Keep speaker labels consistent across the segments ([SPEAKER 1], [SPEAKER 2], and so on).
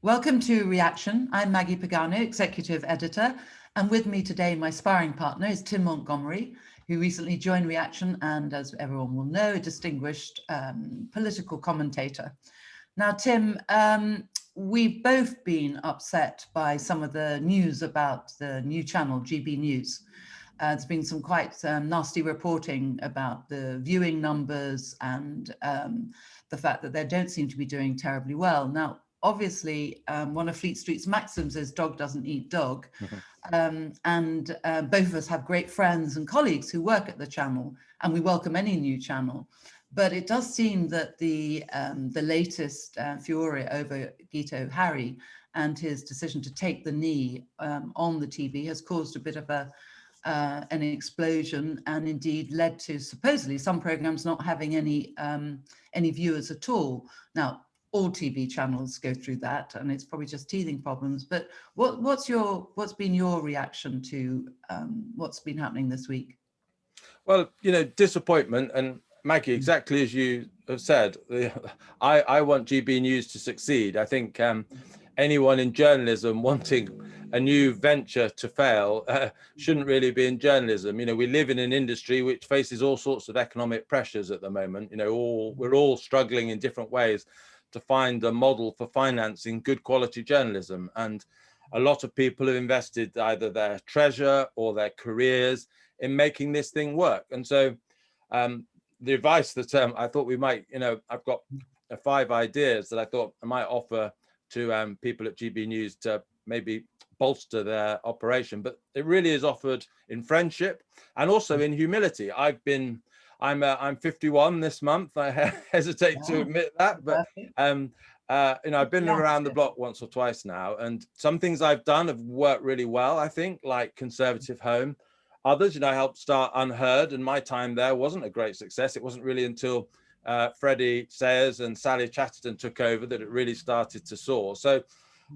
[SPEAKER 1] Welcome to Reaction. I'm Maggie Pagano, Executive Editor, and with me today, my sparring partner is Tim Montgomerie, who recently joined Reaction and, as everyone will know, a distinguished political commentator. Now, Tim, we've both been upset by some of the news about the new channel, GBNews. There's been some quite nasty reporting about the viewing numbers and the fact that they don't seem to be doing terribly well. Now, obviously, one of Fleet Street's maxims is dog doesn't eat dog. And both of us have great friends and colleagues who work at the channel, and we welcome any new channel. But it does seem that the latest furore over Guto Harri and his decision to take the knee on the TV has caused a bit of an explosion, and indeed led to supposedly some programs not having any viewers at all. Now, all TV channels go through that, and it's probably just teething problems. But what's been your reaction to what's been happening this week?
[SPEAKER 2] Well, you know, disappointment. And Maggie, exactly as you have said, I want GBNews to succeed. I think anyone in journalism wanting a new venture to fail shouldn't really be in journalism. You know, we live in an industry which faces all sorts of economic pressures at the moment. You know, we're all struggling in different ways to find a model for financing good quality journalism. And a lot of people have invested either their treasure or their careers in making this thing work. And so the advice that I thought we might, you know, I've got 5 ideas that I thought I might offer to people at GBNews to maybe bolster their operation, but it really is offered in friendship and also in humility. I'm 51 this month. I hesitate to admit that, but you know, I've been around the block once or twice now, and some things I've done have worked really well, I think, like Conservative Home. Others, you know, I helped start UnHerd, and my time there wasn't a great success. It wasn't really until Freddie Sayers and Sally Chatterton took over that it really started to soar. So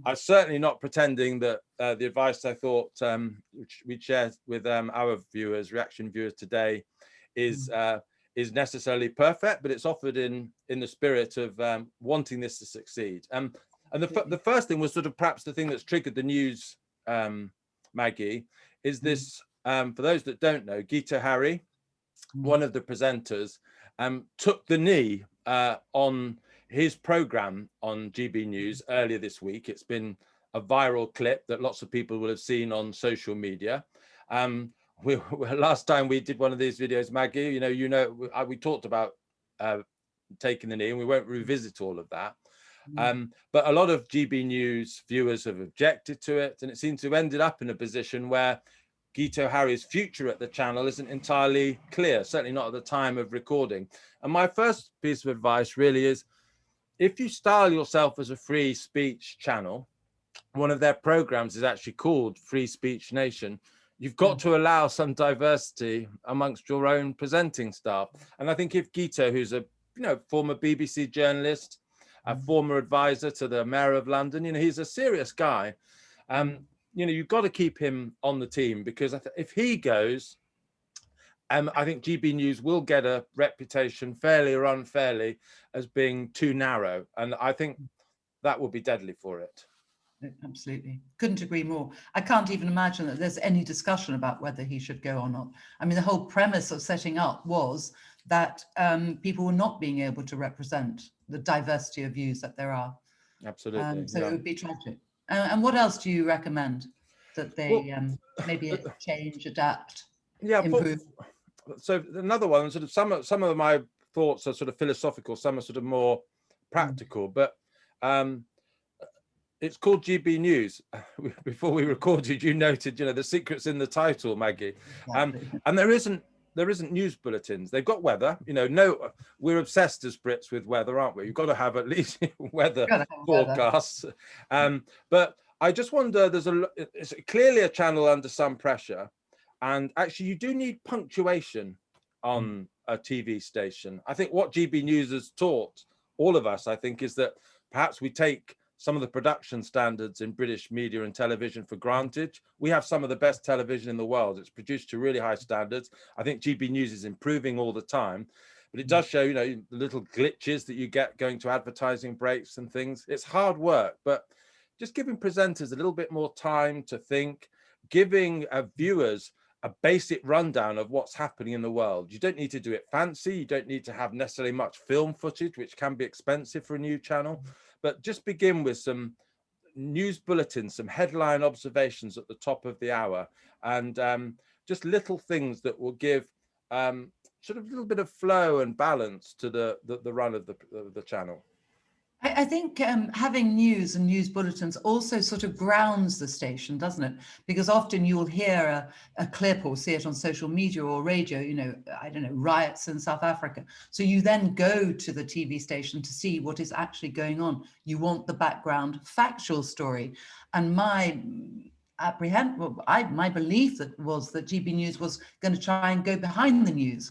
[SPEAKER 2] I'm certainly not pretending that the advice I thought which we'd share with our viewers, Reaction viewers today, is necessarily perfect, but it's offered in the spirit of wanting this to succeed. And the first thing was sort of perhaps the thing that's triggered the news, Maggie, is this, for those that don't know, Guto Harri, one of the presenters, took the knee on his program on GBNews earlier this week. It's been a viral clip that lots of people will have seen on social media. Last time we did one of these videos, Maggie, we talked about taking the knee, and we won't revisit all of that. But a lot of GBNews viewers have objected to it, and it seems to have ended up in a position where Guto Harri's future at the channel isn't entirely clear, certainly not at the time of recording. And my first piece of advice really is, if you style yourself as a free speech channel, one of their programs is actually called Free Speech Nation, you've got to allow some diversity amongst your own presenting staff. And I think if Guto, who's a former BBC journalist, a former advisor to the Mayor of London, he's a serious guy. You've got to keep him on the team, because if he goes, I think GBNews will get a reputation, fairly or unfairly, as being too narrow. And I think that will be deadly for it.
[SPEAKER 1] Absolutely. Couldn't agree more. I can't even imagine that there's any discussion about whether he should go or not. I mean, the whole premise of setting up was that people were not being able to represent the diversity of views that there are.
[SPEAKER 2] Absolutely.
[SPEAKER 1] So it would be tragic. And what else do you recommend that they maybe change, adapt, improve?
[SPEAKER 2] So another one, sort of some of my thoughts are sort of philosophical, some are sort of more practical, but it's called GBNews. Before we recorded, you noted, the secret's in the title, Maggie. And there isn't news bulletins. They've got weather. We're obsessed as Brits with weather, aren't we? You've got to have at least weather forecasts. But I just wonder, it's clearly a channel under some pressure, and actually you do need punctuation on a TV station. I think what GBNews has taught all of us, I think, is that perhaps we take some of the production standards in British media and television for granted. We have some of the best television in the world. It's produced to really high standards. I think GBNews is improving all the time, but it does show, the little glitches that you get going to advertising breaks and things. It's hard work, but just giving presenters a little bit more time to think, giving viewers a basic rundown of what's happening in the world. You don't need to do it fancy. You don't need to have necessarily much film footage, which can be expensive for a new channel, but just begin with some news bulletins, some headline observations at the top of the hour, and just little things that will give sort of a little bit of flow and balance to the run of the channel.
[SPEAKER 1] I think having news and news bulletins also sort of grounds the station, doesn't it? Because often you'll hear a clip or see it on social media or radio, you know, I don't know, riots in South Africa. So you then go to the TV station to see what is actually going on. You want the background factual story. And my belief was that GB News was going to try and go behind the news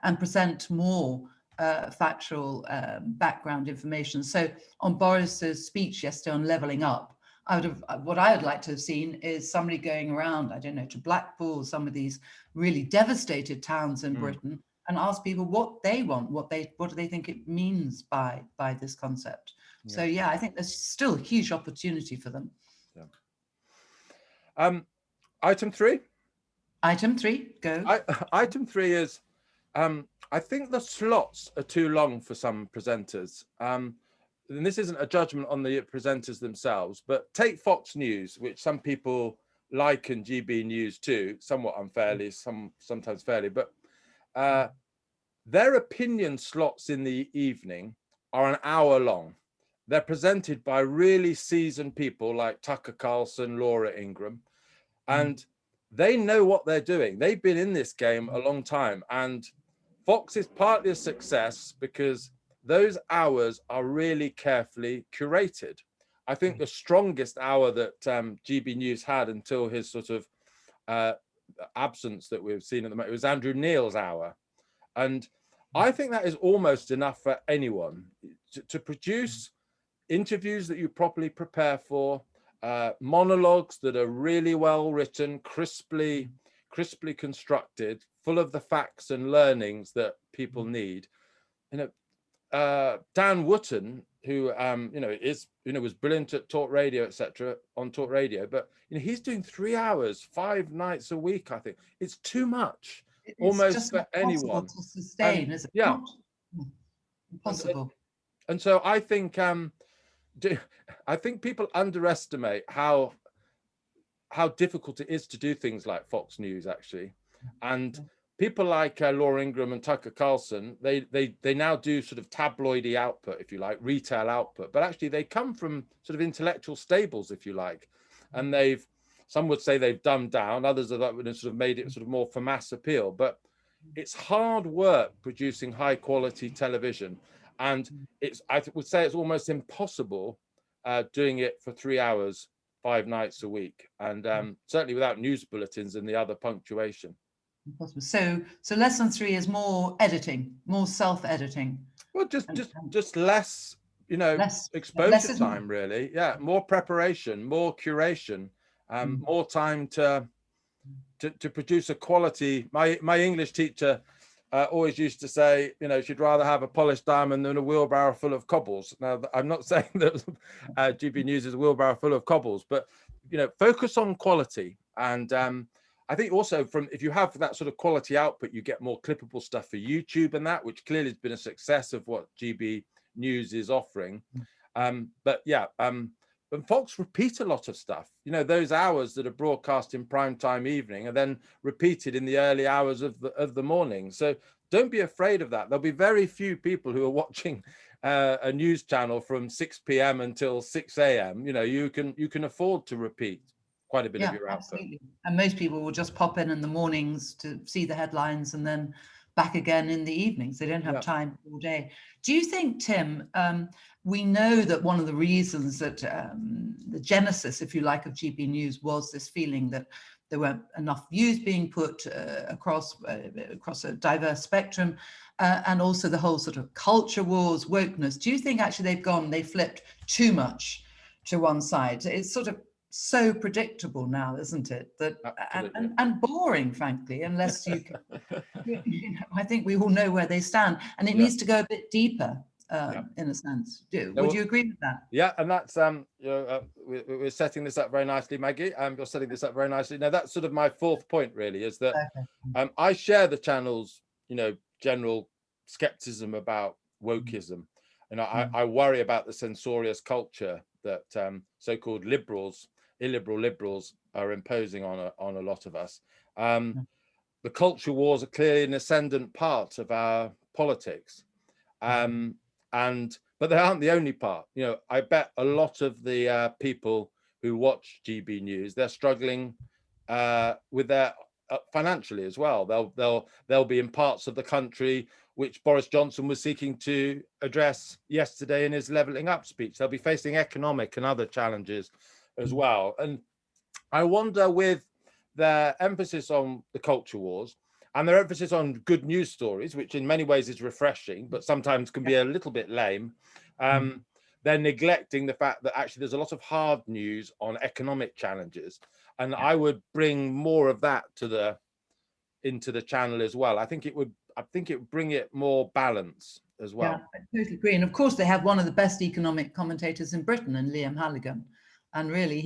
[SPEAKER 1] and present more factual background information. So on Boris's speech yesterday on levelling up, what I would like to have seen is somebody going around, I don't know, to Blackpool, some of these really devastated towns in Britain, and ask people what they want, what do they think it means by this concept. Yeah. So yeah, I think there's still a huge opportunity for them.
[SPEAKER 2] Yeah. Item 3.
[SPEAKER 1] Item 3, go.
[SPEAKER 2] Item 3 is, I think the slots are too long for some presenters. And this isn't a judgment on the presenters themselves, but take Fox News, which some people liken GB News to, somewhat unfairly, sometimes fairly, but their opinion slots in the evening are an hour long. They're presented by really seasoned people like Tucker Carlson, Laura Ingraham, and they know what they're doing. They've been in this game a long time, and Fox is partly a success because those hours are really carefully curated. I think the strongest hour that GB News had until his sort of absence that we've seen at the moment, it was Andrew Neil's hour. And I think that is almost enough for anyone to produce interviews that you properly prepare for, monologues that are really well written, crisply constructed, full of the facts and learnings that people need. You know, Dan Wootton, who you know was brilliant at talk radio, etc., on talk radio, but you know he's doing 3 hours 5 nights a week. I think it's too much, almost just for anyone
[SPEAKER 1] to sustain, is it?
[SPEAKER 2] Yeah,
[SPEAKER 1] not impossible.
[SPEAKER 2] And so I think people underestimate how difficult it is to do things like Fox News, actually. And people like Laura Ingraham and Tucker Carlson, they now do sort of tabloidy output, if you like, retail output, but actually they come from sort of intellectual stables, if you like. And some would say they've dumbed down, others are that would have sort of made it sort of more for mass appeal, but it's hard work producing high quality television. And I would say it's almost impossible doing it for 3 hours 5 nights a week, and certainly without news bulletins and the other punctuation.
[SPEAKER 1] So lesson 3 is more editing, more self-editing.
[SPEAKER 2] Well, just less, you know, exposure time, really. Yeah, more preparation, more curation, more time to produce a quality. My English teacher always used to say, you know, she'd rather have a polished diamond than a wheelbarrow full of cobbles. Now, I'm not saying that GB News is a wheelbarrow full of cobbles, but, you know, focus on quality. And I think also if you have that sort of quality output, you get more clippable stuff for YouTube and that, which clearly has been a success of what GB News is offering. But yeah, and Fox repeat a lot of stuff. You know, those hours that are broadcast in prime time evening are then repeated in the early hours of the morning. So don't be afraid of that. There'll be very few people who are watching a news channel from 6 p.m. until 6 a.m. You know, you can afford to repeat quite a bit of your output. Absolutely.
[SPEAKER 1] And most people will just pop in the mornings to see the headlines and then back again in the evenings. They don't have time all day. Do you think, Tim, we know that one of the reasons that the genesis, if you like, of GB News was this feeling that there weren't enough views being put across a diverse spectrum, and also the whole sort of culture wars, wokeness. Do you think actually they flipped too much to one side? It's sort of so predictable now, isn't it? That and boring, frankly, unless you can, you know, I think we all know where they stand, and it needs to go a bit deeper in a sense.
[SPEAKER 2] No,
[SPEAKER 1] Would you agree with that?
[SPEAKER 2] Yeah, and that's we're setting this up very nicely, Maggie. You're setting this up very nicely. Now that's sort of my fourth point, really, is that I share the channel's general skepticism about wokeism, and I worry about the censorious culture that so-called liberals, illiberal liberals, are imposing on a lot of us. The culture wars are clearly an ascendant part of our politics, but they aren't the only part. I bet a lot of the people who watch GB News, they're struggling with their financially as well. They'll be in parts of the country which Boris Johnson was seeking to address yesterday in his levelling up speech. They'll be facing economic and other challenges as well. And I wonder, with their emphasis on the culture wars and their emphasis on good news stories, which in many ways is refreshing, but sometimes can be a little bit lame, they're neglecting the fact that actually there's a lot of hard news on economic challenges. And I would bring more of that into the channel as well. I think it would bring it more balance as well.
[SPEAKER 1] Yeah, I totally agree. And of course, they have one of the best economic commentators in Britain, in Liam Halligan. And really,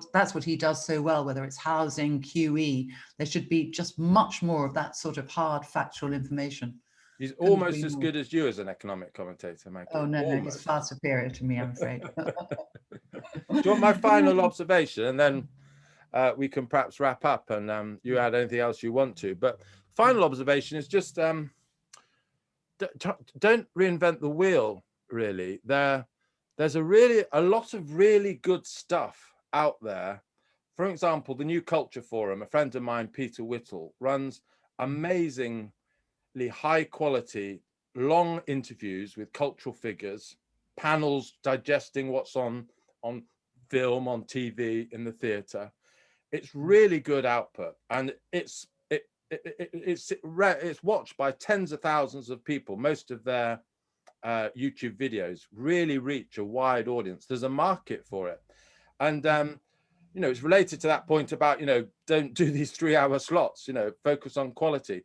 [SPEAKER 1] that's what he does so well, whether it's housing, QE. There should be just much more of that sort of hard factual information.
[SPEAKER 2] He's almost as good as you as an economic commentator, Maggie.
[SPEAKER 1] Oh, no, he's far superior to me, I'm afraid.
[SPEAKER 2] Do you want my final observation? And then we can perhaps wrap up, and you add anything else you want to. But final observation is just don't reinvent the wheel, really. There's a lot of really good stuff out there. For example, the New Culture Forum, a friend of mine, Peter Whittle, runs amazingly high quality, long interviews with cultural figures, panels digesting what's on film, on TV, in the theatre. It's really good output, and it's watched by tens of thousands of people. Most of their YouTube videos really reach a wide audience. There's a market for it, and it's related to that point about don't do these 3-hour slots. Focus on quality.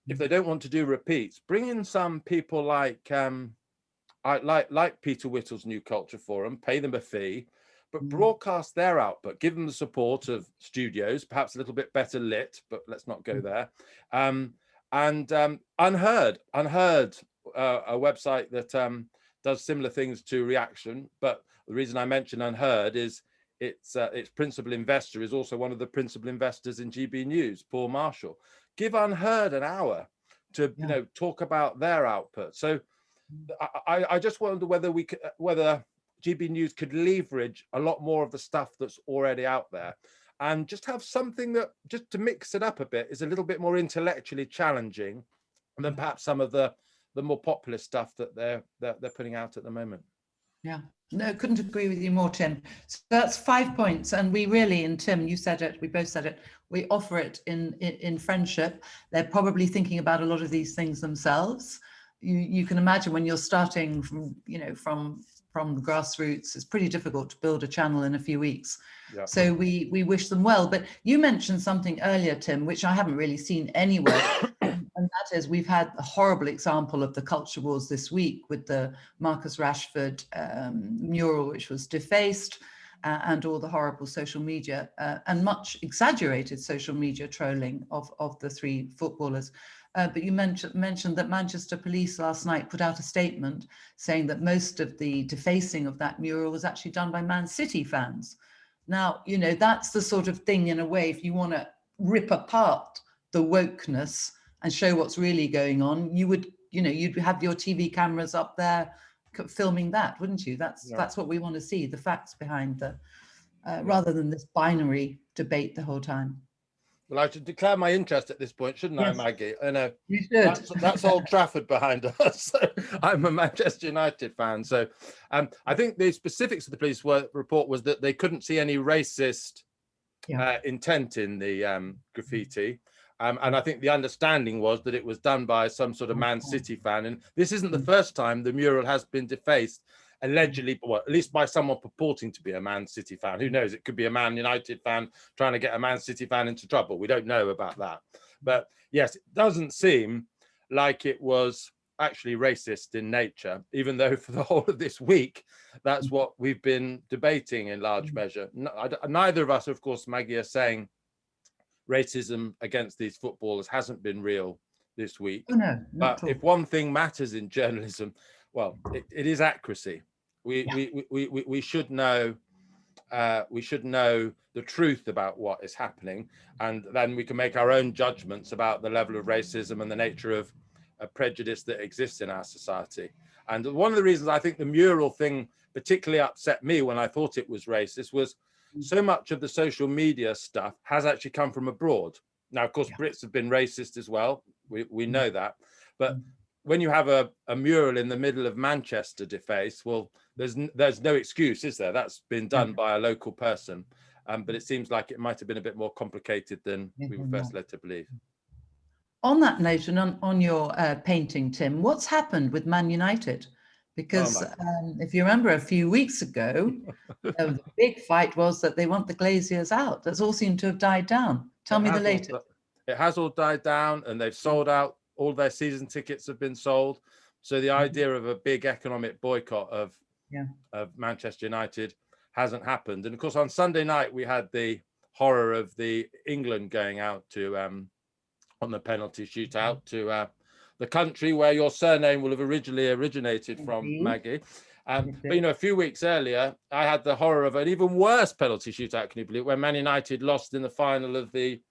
[SPEAKER 2] If they don't want to do repeats, bring in some people like Peter Whittle's New Culture Forum, pay them a fee, but broadcast their output, give them the support of studios, perhaps a little bit better lit, but let's not go there. And UnHerd, a website that does similar things to Reaction, but the reason I mention UnHerd is its principal investor is also one of the principal investors in GB News, Paul Marshall. Give UnHerd an hour to talk about their output. So I just wonder whether GB News could leverage a lot more of the stuff that's already out there, and just have something that, just to mix it up a bit, is a little bit more intellectually challenging than perhaps some of the more popular stuff that they're putting out at the moment. Yeah.
[SPEAKER 1] No, couldn't agree with you more, Tim. So that's 5 points, and we really, and Tim, you said it, we both said it, we offer it in friendship. They're probably thinking about a lot of these things themselves. You can imagine when you're starting from the grassroots, it's pretty difficult to build a channel in a few weeks. Yeah. So we wish them well. But you mentioned something earlier, Tim, which I haven't really seen anywhere. And that is, we've had a horrible example of the culture wars this week with the Marcus Rashford mural, which was defaced, and all the horrible social media and much exaggerated social media trolling of the three footballers. But you mentioned that Manchester Police last night put out a statement saying that most of the defacing of that mural was actually done by Man City fans. Now, that's the sort of thing, in a way, if you want to rip apart the wokeness and show what's really going on, you'd have your TV cameras up there filming that, wouldn't you? That's what we want to see, the facts behind rather than this binary debate the whole time.
[SPEAKER 2] Well, I should declare my interest at this point, shouldn't I, Maggie? I know
[SPEAKER 1] you should.
[SPEAKER 2] That's Old Trafford behind us. So I'm a Manchester United fan. So I think the specifics of the police report was that they couldn't see any racist intent in the graffiti. And I think the understanding was that it was done by some sort of Man City fan. And this isn't the first time the mural has been defaced, allegedly, well, at least by someone purporting to be a Man City fan. Who knows? It could be a Man United fan trying to get a Man City fan into trouble. We don't know about that. But yes, it doesn't seem like it was actually racist in nature, even though for the whole of this week, that's what we've been debating in large measure. Neither of us, of course, Maggie, are saying racism against these footballers hasn't been real this week.
[SPEAKER 1] Oh, no, not
[SPEAKER 2] but
[SPEAKER 1] at all.
[SPEAKER 2] if one thing matters in journalism, well, it is accuracy. We should know. We should know the truth about what is happening, and then we can make our own judgments about the level of racism and the nature of prejudice that exists in our society. And one of the reasons I think the mural thing particularly upset me when I thought it was racist was so much of the social media stuff has actually come from abroad. Now, of course, Brits have been racist as well. We know that. But when you have a mural in the middle of Manchester defaced, well, there's no excuse, is there? That's been done by a local person. But it seems like it might have been a bit more complicated than we were first led to believe.
[SPEAKER 1] On that note, and on your painting, Tim, what's happened with Man United? Because if you remember a few weeks ago, the big fight was that they want the Glaziers out. That's all seemed to have died down. Tell me the latest.
[SPEAKER 2] It has all died down, and they've sold out. All their season tickets have been sold. So the idea of a big economic boycott of Manchester United hasn't happened. And of course, on Sunday night, we had the horror of the England going out to on the penalty shootout to the country where your surname will have originally originated from, Maggie. But you know, a few weeks earlier, I had the horror of an even worse penalty shootout, can you believe, where Man United lost in the final of the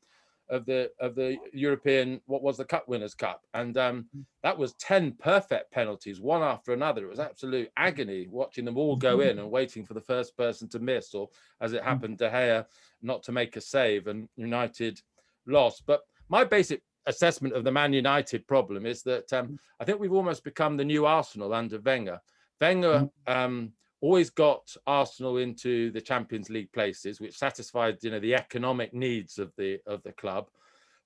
[SPEAKER 2] European, what was the Cup Winners' Cup, and that was 10 perfect penalties, one after another. It was absolute agony watching them all go in and waiting for the first person to miss, or as it happened, De Gea not to make a save, and United lost. But my basic assessment of the Man United problem is that I think we've almost become the new Arsenal under Wenger. Wenger always got Arsenal into the Champions League places, which satisfied, you know, the economic needs of the club.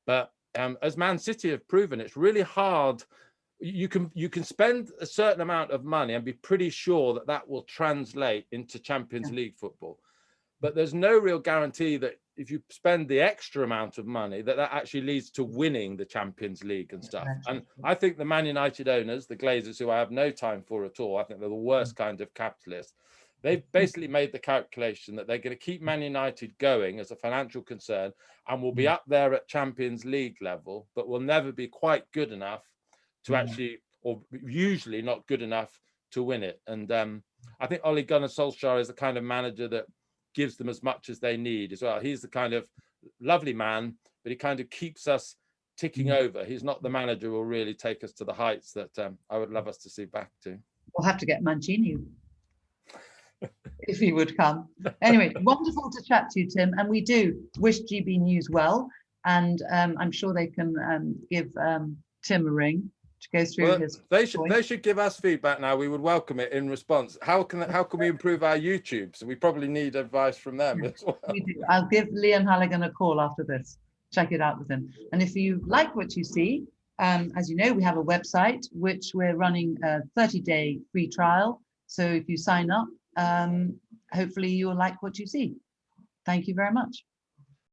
[SPEAKER 2] But as Man City have proven, it's really hard. You can spend a certain amount of money and be pretty sure that that will translate into Champions League football. But there's no real guarantee that if you spend the extra amount of money, that actually leads to winning the Champions League and stuff. And I think the Man United owners, the Glazers, who I have no time for at all, I think they're the worst kind of capitalists. They've basically made the calculation that they're going to keep Man United going as a financial concern and will be up there at Champions League level, but will never be quite good enough to actually, or usually not good enough to win it. And I think Ole Gunnar Solskjaer is the kind of manager that gives them as much as they need as well. He's the kind of lovely man, but he kind of keeps us ticking over. He's not the manager who will really take us to the heights that I would love us to see back to.
[SPEAKER 1] We'll have to get Mancini if he would come. Anyway, wonderful to chat to you, Tim. And we do wish GB News well. And I'm sure they can give Tim a ring to go through his.
[SPEAKER 2] They should give us feedback now. We would welcome it in response. How can we improve our YouTube? So we probably need advice from them as well. We do.
[SPEAKER 1] I'll give Liam Halligan a call after this. Check it out with him. And if you like what you see, as you know, we have a website which we're running a 30-day free trial. So if you sign up, hopefully you'll like what you see. Thank you very much.